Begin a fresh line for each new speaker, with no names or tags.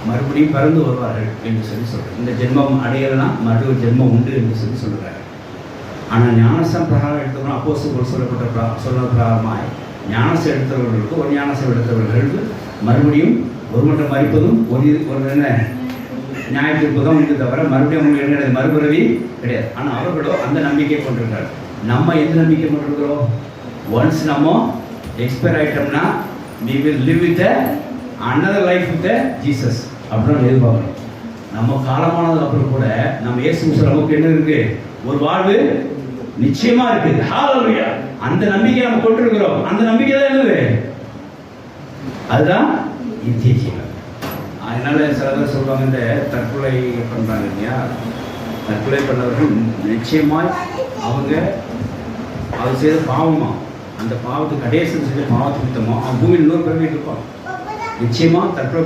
மறுபடியும் பிறந்து வருவார்கள் என்று சொல்கிறார். இந்த ஜென்மம் அடையலாம், மறுபடியும் ஜென்மம் உண்டு என்று சொல்கிறார். ஆனால் ஞானசம் பிரகாரம் எடுத்தவங்க அப்போஸ்தலர்கள் சொன்ன பிரகாரமாய் ஞானசம் எடுத்தவர்களுக்கு ஒரு ஞானசம் எடுத்தவர்களுக்கு மறுபடியும் ஒரு மட்டம் மறிப்பதும் ஒரு என்ன நியாயத்திற்கு தான் உண்டு தவிர மறுபடியும் அவங்களுக்கு என்ன கிடையாது, மறுபிறவி கிடையாது. ஆனால் அவர்களோ அந்த நம்பிக்கை கொண்டிருக்காரு. நம்ம எந்த நம்பிக்கை கொண்டிருக்கிறோம்? ஒன்ஸ் நம்ம expire ஆகிட்டோம்னா we will live with another life with Jesus அப்படின்னு எதிர்பார்க்கணும். நம்ம காலமானதுக்கு அப்புறம் கூட நம்ம இயேசு கிறிஸ்து நமக்கு என்ன இருக்கு? ஒரு வாழ்வு நிச்சயமா இருக்கு. ஹalleluya. அந்த நம்பிக்கை நம்ம கொண்டிருக்கிறோம். அந்த நம்பிக்கை தான் என்னது? அதுதான் நித்திய ஜீவன். அதனால சில பேர் சொல்லுவாங்க, இந்த தற்கொலை பண்றாங்க இல்லையா, தற்கொலை பண்ணவர்கள் நிச்சயமாய் அவங்க அவர் செய்த பாவமா, அந்த பாவத்துக்கு கடைசி செஞ்ச பாவத்துக்கு அவன் பூமியில் இன்னொரு பிறவி இருப்பான். நிச்சயமா தற்கொலை